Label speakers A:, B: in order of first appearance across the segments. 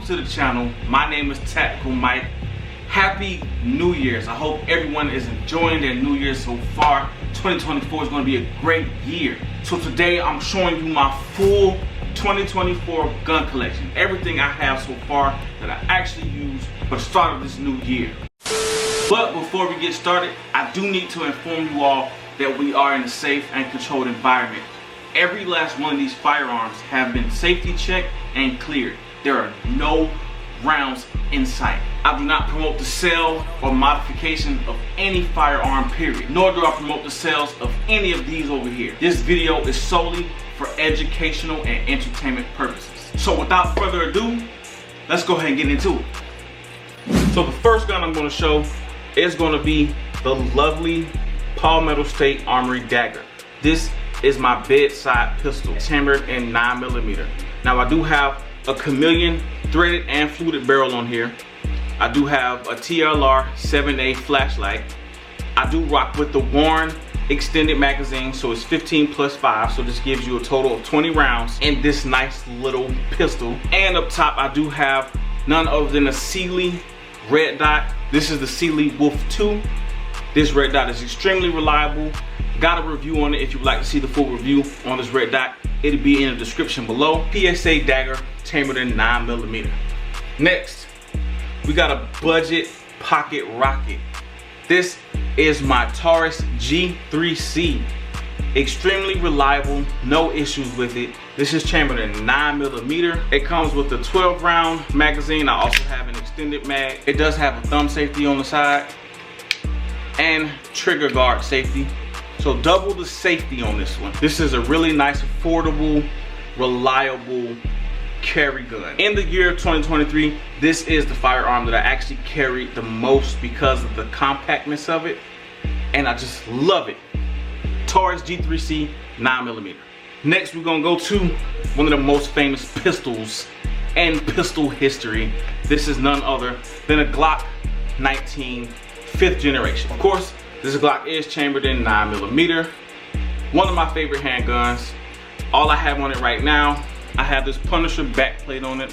A: welcome to the channel. My name is Tactical Mike. Happy New Year's. I hope everyone is enjoying their New Year so far. 2024 is going to be a great year. So today I'm showing you my full 2024 gun collection. Everything I have so far that I actually use for the start of this new year. But before we get started, I do need to inform you all that we are in a safe and controlled environment. Every last one of these firearms have been safety checked and cleared. There are no rounds in sight. I do not promote the sale or modification of any firearm, period. Nor do I promote the sales of any of these over here. This video is solely for educational and entertainment purposes. So without further ado, let's go ahead and get into it. So the first gun I'm going to show is going to be the lovely Palmetto State Armory Dagger. This is my bedside pistol, chambered in 9mm. Now I do have a chameleon threaded and fluted barrel on here. I do have a TLR 7A flashlight. I do rock with the Warren extended magazine, so it's 15 plus 5, so this gives you a total of 20 rounds in this nice little pistol. And up top I do have none other than a Sealy red dot. This is the Sealy Wolf 2. This red dot is extremely reliable. Got a review on it. If you'd like to see the full review on this red dot, it'll be in the description below. PSA dagger, chambered in 9mm. Next, we got a budget pocket rocket. This is my Taurus G3C. Extremely reliable, no issues with it. This is chambered in 9mm. It comes with a 12 round magazine. I also have an extended mag. It does have a thumb safety on the side and trigger guard safety. So double the safety on this one. This is a really nice, affordable, reliable carry gun. In the year 2023, this is the firearm that I actually carried the most because of the compactness of it, and I just love it. Taurus G3C 9mm. Next, we're gonna go to one of the most famous pistols in pistol history. This is none other than a Glock 19 5th generation. Of course, this Glock is chambered in 9mm. One of my favorite handguns. All I have on it right now, I have this Punisher backplate on it.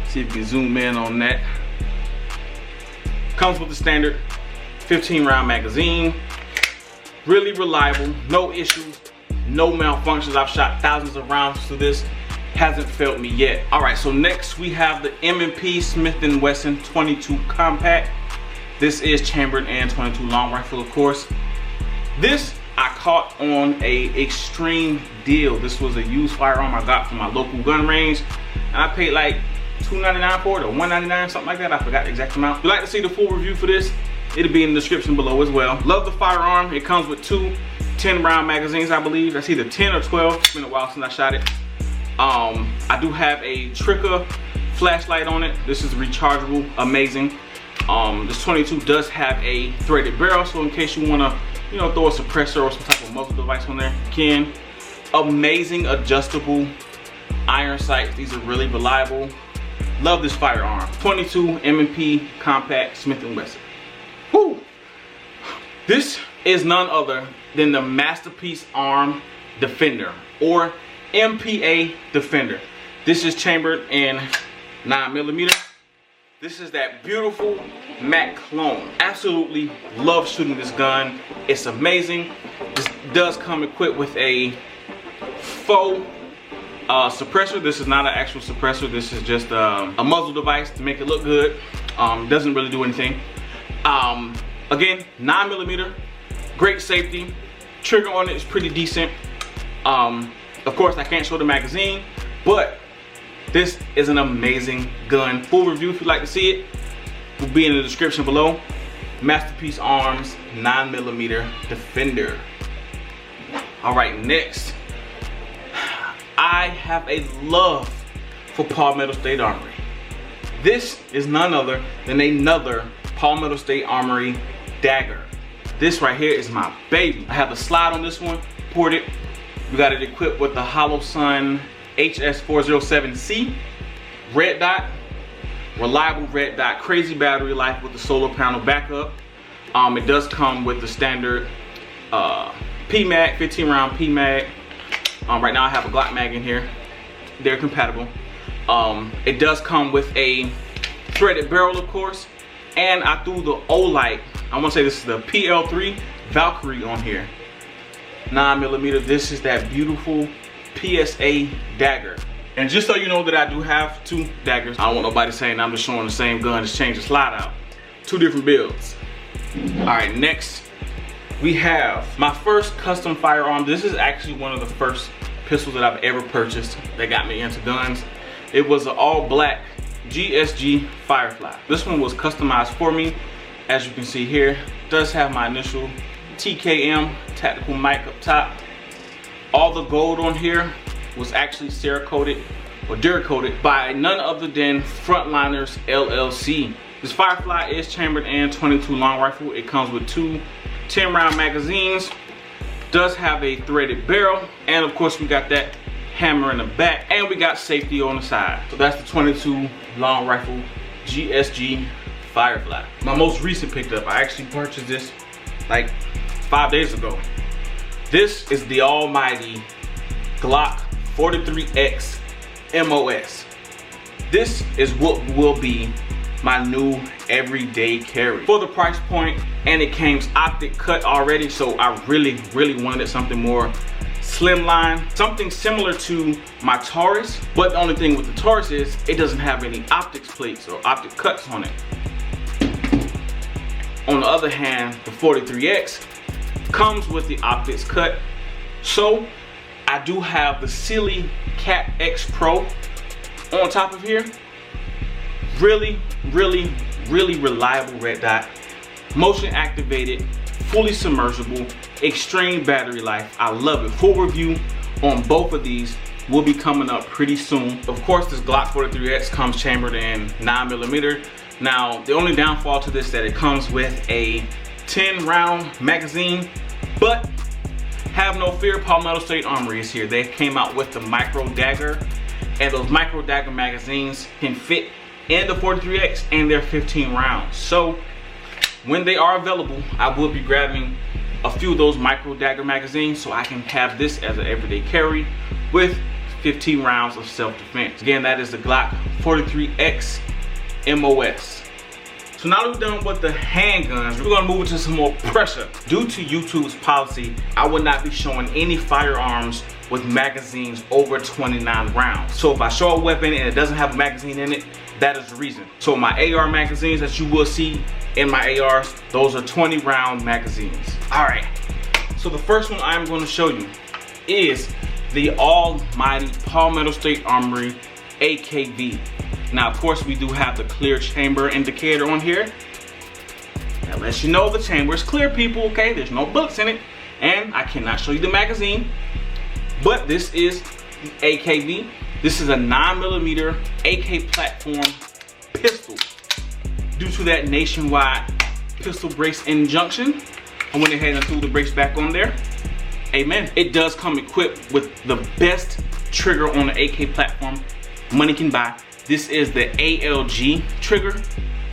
A: See if you can zoom in on that. Comes with the standard 15 round magazine. Really reliable, no issues, no malfunctions. I've shot thousands of rounds through this. Hasn't failed me yet. All right, so next we have the M&P Smith & Wesson 22 Compact. This is chambered in 22 long rifle, of course. This I caught on a extreme deal. This was a used firearm I got from my local gun range, and I paid like $2.99 for it, or $1.99, something like that. I forgot the exact amount. If you'd like to see the full review for this, it'll be in the description below as well. Love the firearm. It comes with two 10 round magazines, I believe. That's either 10 or 12. It's been a while since I shot it. I do have a Tricker flashlight on it. This is rechargeable, amazing. This 22 does have a threaded barrel, so in case you want to, throw a suppressor or some type of muzzle device on there, you can. Amazing adjustable iron sights. These are really reliable. Love this firearm. 22 M&P Compact Smith & Wesson. Woo! This is none other than the Masterpiece Arm Defender, or MPA Defender. This is chambered in 9mm. This is that beautiful Mac clone. Absolutely love shooting this gun. It's amazing. This does come equipped with a faux suppressor. This is not an actual suppressor. This is just a muzzle device to make it look good. Doesn't really do anything. Again, 9mm, great safety. Trigger on it is pretty decent. Of course, I can't show the magazine, but this is an amazing gun. Full review, if you'd like to see it, will be in the description below. Masterpiece Arms 9mm Defender. All right, next, I have a love for Palmetto State Armory. This is none other than another Palmetto State Armory Dagger. This right here is my baby. I have the slide on this one, ported. We got it equipped with the Holosun HS407C red dot, reliable red dot, crazy battery life with the solar panel backup. It does come with the standard PMag, 15 round PMag. Right now I have a Glock mag in here. They're compatible. It does come with a threaded barrel, of course, and I threw the Olight. I want to say this is the PL3 Valkyrie on here. 9mm. This is that beautiful PSA dagger. And just so you know that I do have 2 daggers. I don't want nobody saying I'm just showing the same gun, just change the slide out. 2 different builds. All right, next we have my first custom firearm. This is actually one of the first pistols that I've ever purchased that got me into guns. It was an all black GSG Firefly. This one was customized for me. As you can see here, it does have my initial TKM tactical mic up top. All the gold on here was actually Cerakoted or Duracoated by none other than Frontliners LLC. This Firefly is chambered in .22 long rifle. It comes with 2 10-round magazines. Does have a threaded barrel, and of course we got that hammer in the back, and we got safety on the side. So that's the .22 long rifle GSG Firefly. My most recent pickup, I actually purchased this like 5 days ago. This is the almighty Glock 43X MOS. This is what will be my new everyday carry for the price point, and it came optic cut already, so I really wanted something more slimline, something similar to my Taurus. But the only thing with the Taurus is it doesn't have any optics plates or optic cuts on it. On the other hand, the 43X comes with the optics cut. So I do have the Silly Cat X Pro on top of here. Really reliable red dot, motion activated, fully submersible, extreme battery life. I love it. Full review on both of these will be coming up pretty soon. Of course, this Glock 43X comes chambered in 9mm. Now, the only downfall to this is that it comes with a 10-round magazine, but have no fear, Palmetto State Armory is here. They came out with the micro dagger, and those micro dagger magazines can fit in the 43X, and they're 15 rounds. So when they are available, I will be grabbing a few of those micro dagger magazines so I can have this as an everyday carry with 15 rounds of self-defense. Again, that is the Glock 43X MOS. So now that we're done with the handguns, we're gonna move into some more pressure. Due to YouTube's policy, I will not be showing any firearms with magazines over 29 rounds. So if I show a weapon and it doesn't have a magazine in it, that is the reason. So my AR magazines that you will see in my ARs, those are 20 round magazines. All right, so the first one I'm gonna show you is the almighty Palmetto State Armory AKV. Now, of course, we do have the clear chamber indicator on here. That lets you know the chamber is clear, people, okay? There's no bullets in it, and I cannot show you the magazine, but this is the AKV. This is a 9mm AK platform pistol. Due to that nationwide pistol brace injunction, I went ahead and threw the brace back on there. Amen. It does come equipped with the best trigger on the AK platform money can buy. This is the ALG trigger.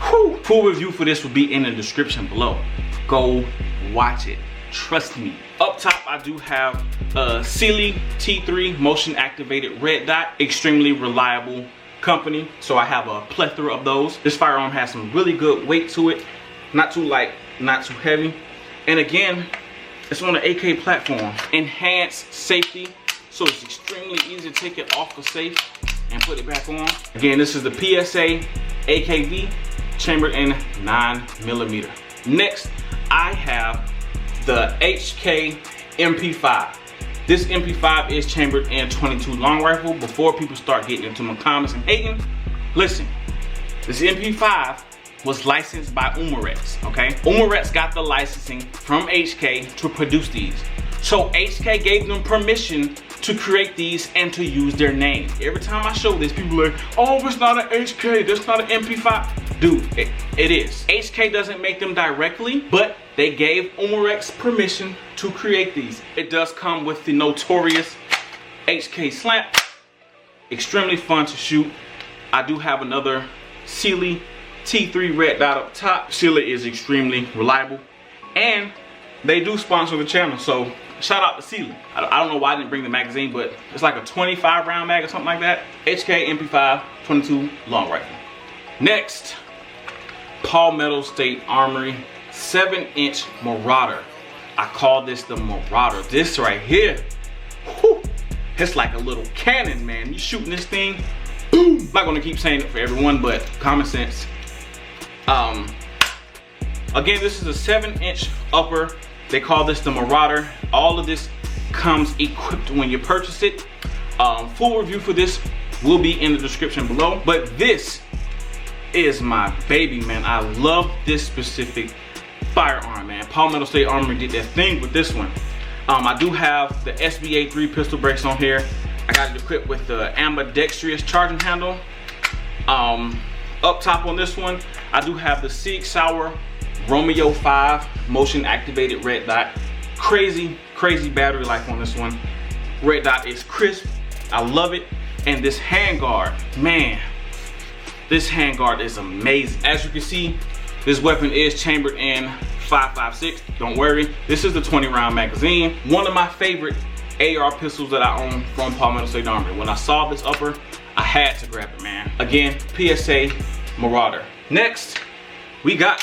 A: Whew. Full review for this will be in the description below. Go watch it. Trust me. Up top, I do have a Sealy T3 motion activated red dot. Extremely reliable company. So I have a plethora of those. This firearm has some really good weight to it. Not too light, not too heavy. And again, it's on the AK platform. Enhanced safety. So it's extremely easy to take it off the safe and put it back on. Again, this is the PSA AKV chambered in 9mm. Next, I have the HK MP5. This MP5 is chambered in .22 long rifle. Before people start getting into my comments and hating, listen, this MP5 was licensed by Umarex, okay? Umarex got the licensing from HK to produce these. So HK gave them permission to create these and to use their name. Every time I show this, people are like, oh, it's not an HK, that's not an MP5. Dude, it is. HK doesn't make them directly, but they gave Umarex permission to create these. It does come with the notorious HK slant. Extremely fun to shoot. I do have another Sealy T3 red dot up top. Sealy is extremely reliable. And they do sponsor the channel, so shout out to Sealy. I don't know why I didn't bring the magazine, but it's like a 25 round mag or something like that. HK MP5 22 long rifle. Next, Palmetto State Armory 7-inch Marauder. I call this the Marauder. This right here, whew, it's like a little cannon, man. You shooting this thing, boom. I'm not gonna keep saying it for everyone, but common sense. Again, this is a 7-inch upper. They call this the Marauder. All of this comes equipped when you purchase it. Full review for this will be in the description below. But this is my baby, man. I love this specific firearm, man. Palmetto State Armory did their thing with this one. I do have the SBA 3 pistol brakes on here. I got it equipped with the ambidextrous charging handle. Up top on this one, I do have the Sig Sauer Romeo 5 motion activated red dot. Crazy battery life on this one. Red dot is crisp. I love it. And this handguard, man, this handguard is amazing. As you can see, this weapon is chambered in 5.56. Don't worry, this is the 20 round magazine. One of my favorite AR pistols that I own from Palmetto State Armory. When I saw this upper, I had to grab it, man. Again, PSA Marauder. Next, we got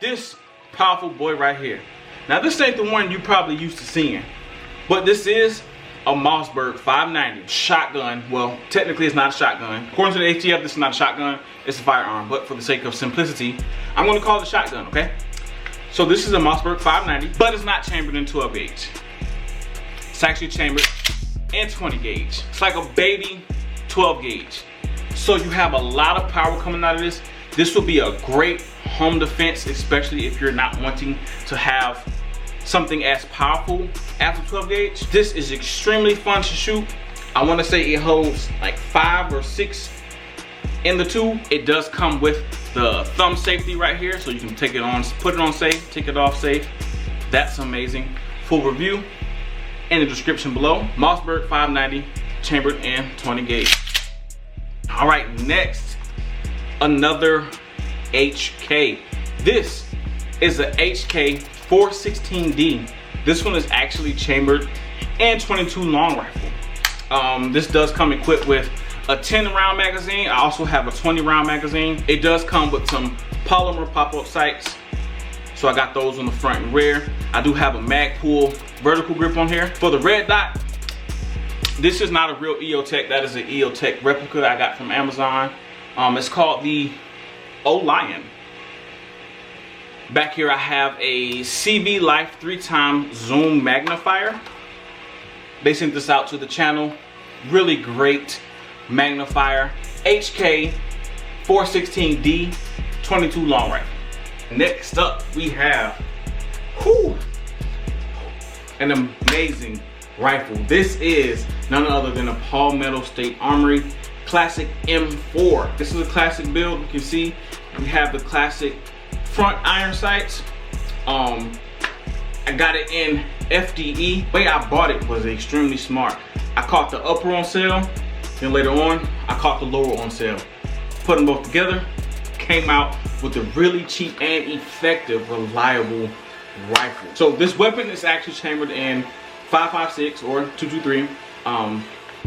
A: this powerful boy right here. Now this ain't the one you probably used to seeing, but this is a Mossberg 590 shotgun. Well, technically it's not a shotgun. According to the ATF, this is not a shotgun, it's a firearm, but for the sake of simplicity, I'm gonna call it a shotgun, okay? So this is a Mossberg 590, but it's not chambered in 12 gauge. It's actually chambered in 20 gauge. It's like a baby 12 gauge. So you have a lot of power coming out of this. This will be a great home defense, especially if you're not wanting to have something as powerful as a 12 gauge. This is extremely fun to shoot. I want to say it holds like 5 or 6 in the tube. It does come with the thumb safety right here, so you can take it on, put it on safe, take it off safe. That's amazing. Full review in the description below. Mossberg 590 chambered in 20 gauge. All right, next, another HK. This is a HK 416D. This one is actually chambered in 22 long rifle. This does come equipped with a 10 round magazine. I also have a 20 round magazine. It does come with some polymer pop-up sights, so I got those on the front and rear. I do have a Magpul vertical grip on here. For the red dot, this is not a real EOTech. That is an EOTech replica I got from Amazon. It's called the Lion. Back here I have a CV Life 3x zoom magnifier. They sent this out to the channel. Really great magnifier. HK 416D 22 long rifle. Next up we have an amazing rifle. This is none other than a Palmetto State Armory Classic M4. This is a classic build. You can see we have the classic front iron sights. I got it in FDE. The way I bought it was extremely smart. I caught the upper on sale, then later on I caught the lower on sale. Put them both together, came out with a really cheap and effective, reliable rifle. So this weapon is actually chambered in 5.56 or 223.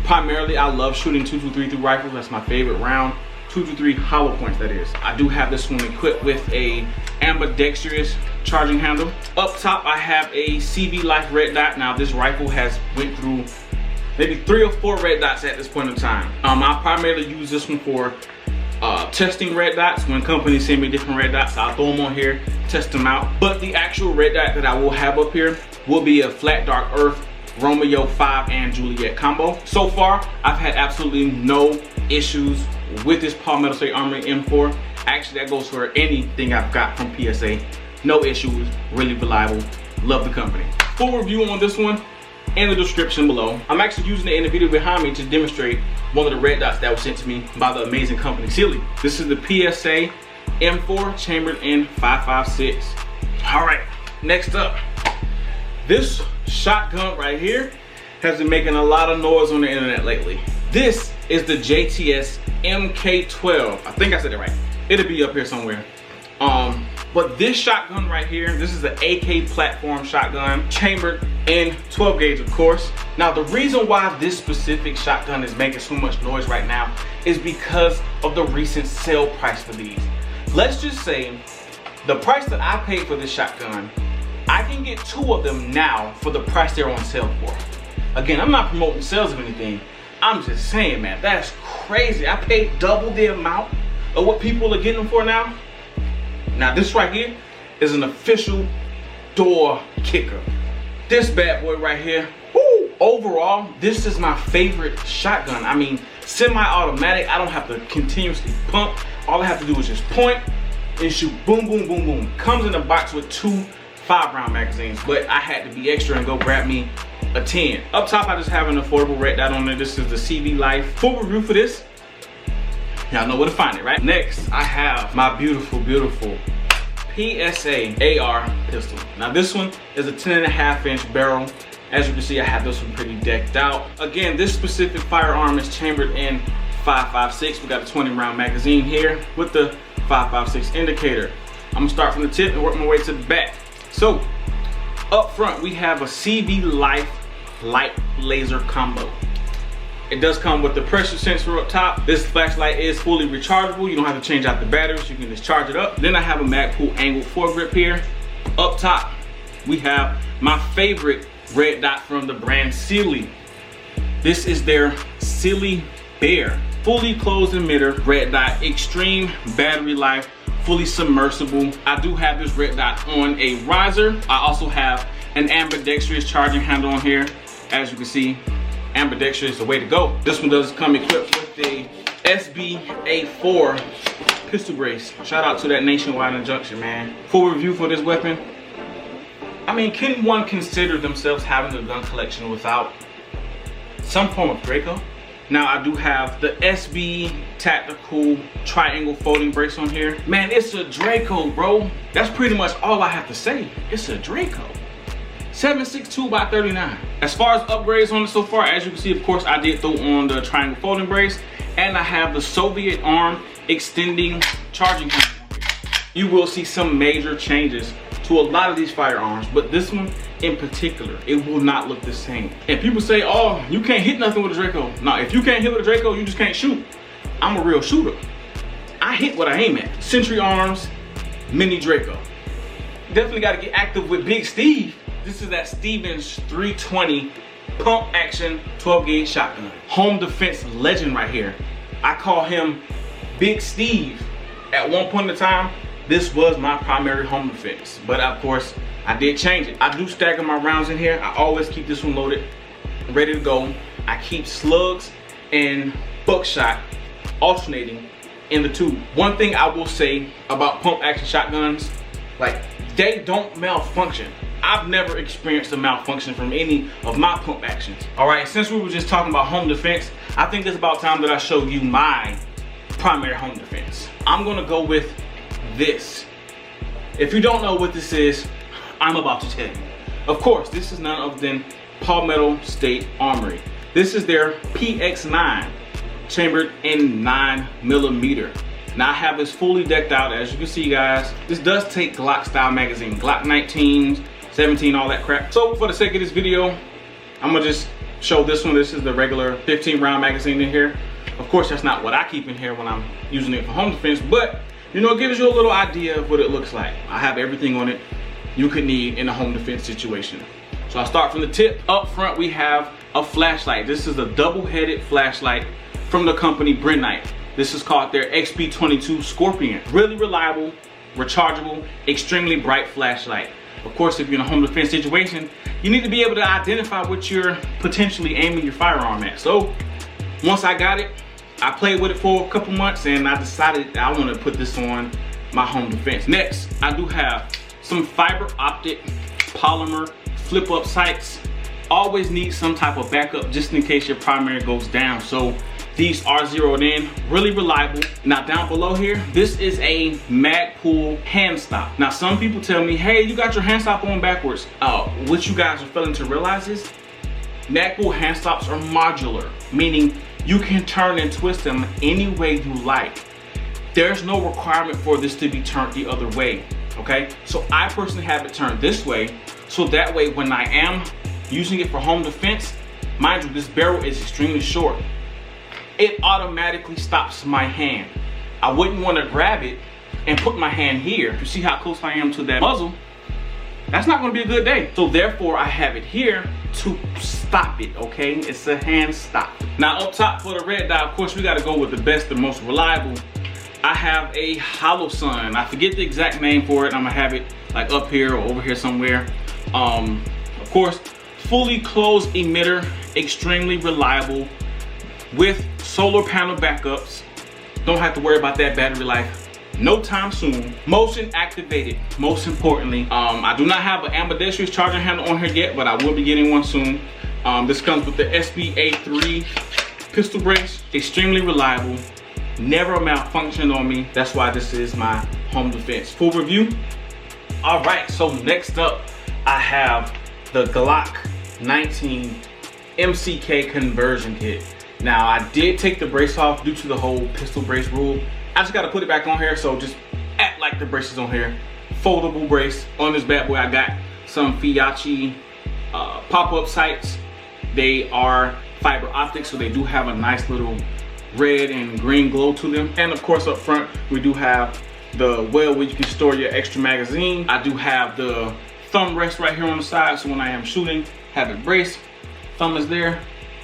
A: Primarily I love shooting 223 through rifles. That's my favorite round. 223 hollow points, that is. I do have this one equipped with a ambidextrous charging handle. Up top I have a CV Life red dot. Now this rifle has went through maybe 3 or 4 red dots at this point in time. I primarily use this one for testing red dots. When companies send me different red dots, I'll throw them on here, test them out. But the actual red dot that I will have up here will be a Flat Dark Earth Romeo 5 and Juliet combo. So far, I've had absolutely no issues with this Palmetto State Armory M4. Actually, that goes for anything I've got from PSA. No issues, really reliable, love the company. Full review on this one in the description below. I'm actually using it in the video behind me to demonstrate one of the red dots that was sent to me by the amazing company Sealy. This is the PSA M4 chambered in 5.56. All right, next up, this shotgun right here has been making a lot of noise on the internet lately. This is the JTS Mk12. I think I said it right. It'll be up here somewhere. But this shotgun right here, this is the AK platform shotgun, chambered in 12 gauge, of course. Now, the reason why this specific shotgun is making so much noise right now is because of the recent sale price for these. Let's just say the price that I paid for this shotgun, I can get 2 of them now for the price they're on sale for. Again, I'm not promoting sales of anything. I'm just saying, man, that's crazy. I paid double the amount of what people are getting them for now. Now, this right here is an official door kicker. This bad boy right here, woo, overall, this is my favorite shotgun. I mean, semi-automatic, I don't have to continuously pump. All I have to do is just point and shoot, boom, boom, boom, boom. Comes in a box with 2 5-round magazines, but I had to be extra and go grab me a 10. Up top, I just have an affordable red dot on there. This is the CV Life. Full review for this. Y'all know where to find it, right? Next, I have my beautiful, beautiful PSA AR pistol. Now, this one is a 10.5-inch barrel. As you can see, I have this one pretty decked out. Again, this specific firearm is chambered in 5.56. We got a 20-round magazine here with the 5.56 indicator. I'm gonna start from the tip and work my way to the back. So, up front, we have a CV Life light laser combo. It does come with the pressure sensor up top. This flashlight is fully rechargeable. You don't have to change out the batteries. You can just charge it up. Then I have a Magpul angled foregrip here. Up top, we have my favorite red dot from the brand Sealy. This is their Sealy Bear. Fully closed emitter, red dot, extreme battery life, fully submersible. I do have this red dot on a riser. I also have an ambidextrous charging handle on here. As you can see, ambidextrous is the way to go. This one does come equipped with a SBA4 pistol brace. Shout out to that Nationwide Injunction, man. Full review for this weapon. I mean, can one consider themselves having a gun collection without some form of Draco? Now, I do have the SB Tactical triangle folding brace on here. Man, it's a Draco, bro. That's pretty much all I have to say. It's a Draco. 7.62 by 39. As far as upgrades on it so far, as you can see, of course, I did throw on the triangle folding brace, and I have the Soviet arm extending charging handle on here. You will see some major changes to a lot of these firearms, but this one in particular, it will not look the same. And people say, oh, you can't hit nothing with a Draco. No, if you can't hit with a Draco, you just can't shoot. I'm a real shooter. I hit what I aim at. Century arms, mini Draco. Definitely got to get active with Big Steve. This is that Stevens 320 pump action 12 gauge shotgun. Home defense legend right here. I call him Big Steve. At one point in time, this was my primary home defense. But of course, I did change it. I do stagger my rounds in here. I always keep this one loaded, ready to go. I keep slugs and buckshot alternating in the tube. One thing I will say about pump action shotguns, like, they don't malfunction. I've never experienced a malfunction from any of my pump actions. All right, since we were just talking about home defense, I think it's about time that I show you my primary home defense. I'm gonna go with this. If you don't know what this is, I'm about to tell you. Of course, this is none other than Palmetto State Armory. This is their PX9, chambered in 9mm. Now I have this fully decked out, as you can see, guys. This does take Glock style magazine, Glock 19, 17, all that crap. So for the sake of this video, I'm gonna just show this one. This is the regular 15-round magazine in here. Of course, that's not what I keep in here when I'm using it for home defense, but you know, it gives you a little idea of what it looks like. I have everything on it you could need in a home defense situation. So I'll start from the tip. Up front, we have a flashlight. This is a double-headed flashlight from the company Brennite. This is called their XP22 Scorpion. Really reliable, rechargeable, extremely bright flashlight. Of course, if you're in a home defense situation, you need to be able to identify what you're potentially aiming your firearm at. So once I got it, I played with it for a couple months and I decided I want to put this on my home defense. Next, I do have some fiber optic polymer flip up sights. Always need some type of backup just in case your primary goes down. So these are zeroed in, really reliable. Now down below here, this is a Magpul hand stop. Now some people tell me, hey, you got your hand stop on backwards. What you guys are failing to realize is Magpul hand stops are modular, meaning you can turn and twist them any way you like. There's no requirement for this to be turned the other way. okay? So I personally have it turned this way, so that way when I am using it for home defense, mind you, this barrel is extremely short, it automatically stops my hand. I wouldn't want to grab it and put my hand here. You see how close I am to that muzzle? That's not going to be a good day. So therefore, I have it here to stop it, okay? It's a hand stop. Now up top for the red dot, of course, we got to go with the best and most reliable. I have a Holosun. I forget the exact name for it. I'm gonna have it like up here or over here somewhere. Of course, fully closed emitter, extremely reliable with solar panel backups. Don't have to worry about that battery life no time soon. Motion activated, most importantly. I do not have an ambidextrous charging handle on here yet, but I will be getting one soon. This comes with the SBA3 pistol brace, extremely reliable, never malfunctioned on me. That's why this is my home defense full review. All right, so next up I have the Glock 19 MCK conversion kit. Now I did take the brace off due to the whole pistol brace rule. I just got to put it back on here, so just act like the brace is on here. Foldable brace on this bad boy. I got some Fiachi pop-up sights. They are fiber optic, so they do have a nice little red and green glow to them. And of course up front we do have the well where you can store your extra magazine. I do have the thumb rest right here on the side, so when I am shooting, have it braced. Thumb is there,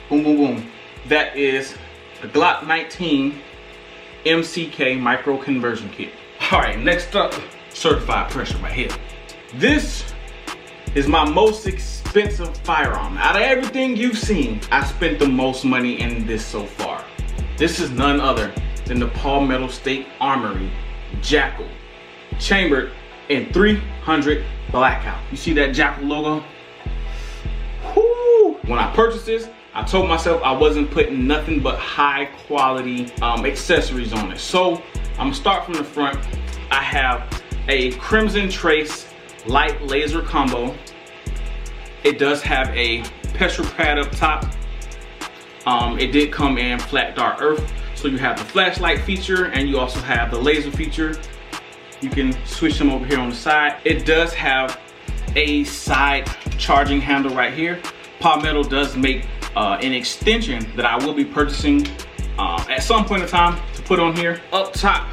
A: boom boom boom. That is the Glock 19 MCK micro conversion kit. All right, next up, certified pressure right here. This is my most expensive firearm. Out of everything you've seen, I spent the most money in this so far. This is none other than the Palmetto State Armory Jackal, chambered in 300 blackout. You see that Jackal logo? Whoo! When I purchased this, I told myself I wasn't putting nothing but high quality accessories on it. So I'm gonna start from the front. I have a Crimson Trace light laser combo. It does have a pressure pad up top. It did come in flat dark earth, so you have the flashlight feature and you also have the laser feature. You can switch them over here on the side. It does have a side charging handle right here. Palmetto does make an extension that I will be purchasing at some point in time to put on here. Up top,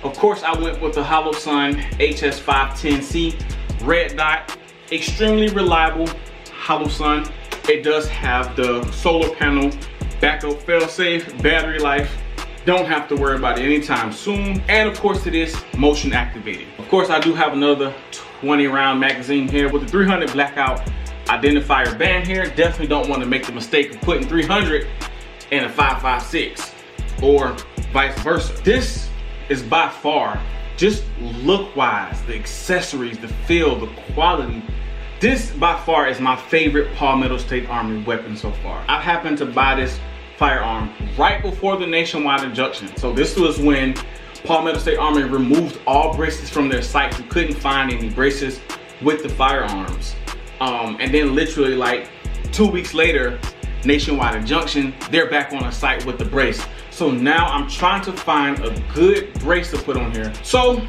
A: of course, I went with the Holosun HS510C red dot, extremely reliable Holosun. It does have the solar panel backup fail-safe, battery life. Don't have to worry about it anytime soon. And of course it is motion activated. Of course I do have another 20 round magazine here with the 300 blackout identifier band here. Definitely don't want to make the mistake of putting 300 in a 5.56 or vice versa. This is by far, just look wise, the accessories, the feel, the quality, this by far is my favorite Palmetto State Armory weapon so far. I happened to buy this firearm right before the nationwide injunction. So this was when Palmetto State Armory removed all braces from their site. You couldn't find any braces with the firearms. And then literally like 2 weeks later, nationwide injunction, they're back on the site with the brace. So now I'm trying to find a good brace to put on here. So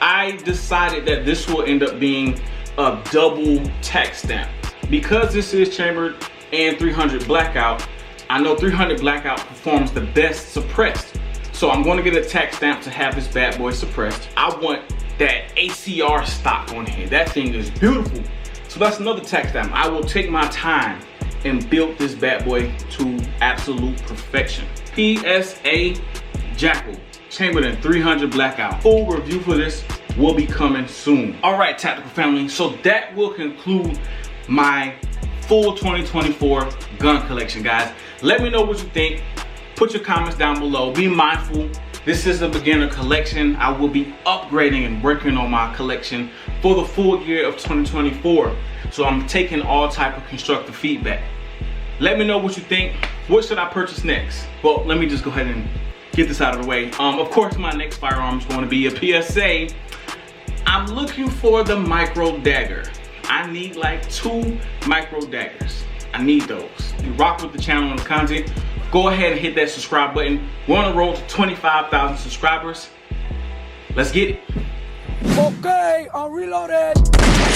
A: I decided that this will end up being a double tax stamp. Because this is chambered and 300 blackout, I know 300 blackout performs the best suppressed. So I'm going to get a tax stamp to have this bad boy suppressed. I want that ACR stock on here. That thing is beautiful. So that's another tax stamp. I will take my time and build this bad boy to absolute perfection. PSA Jackal, chambered in 300 blackout. Full review for this will be coming soon. All right, Tactical family. So that will conclude my full 2024 gun collection, guys. Let me know what you think. Put your comments down below. Be mindful, this is a beginner collection. I will be upgrading and working on my collection for the full year of 2024. So I'm taking all type of constructive feedback. Let me know what you think. What should I purchase next? Well, let me just go ahead and get this out of the way. Of course, my next firearm is going to be a PSA. I'm looking for the micro dagger. I need like 2 micro daggers. I need those. You rock with the channel and the content, go ahead and hit that subscribe button. We're on the road to 25,000 subscribers. Let's get it.
B: Okay, I'm reloaded.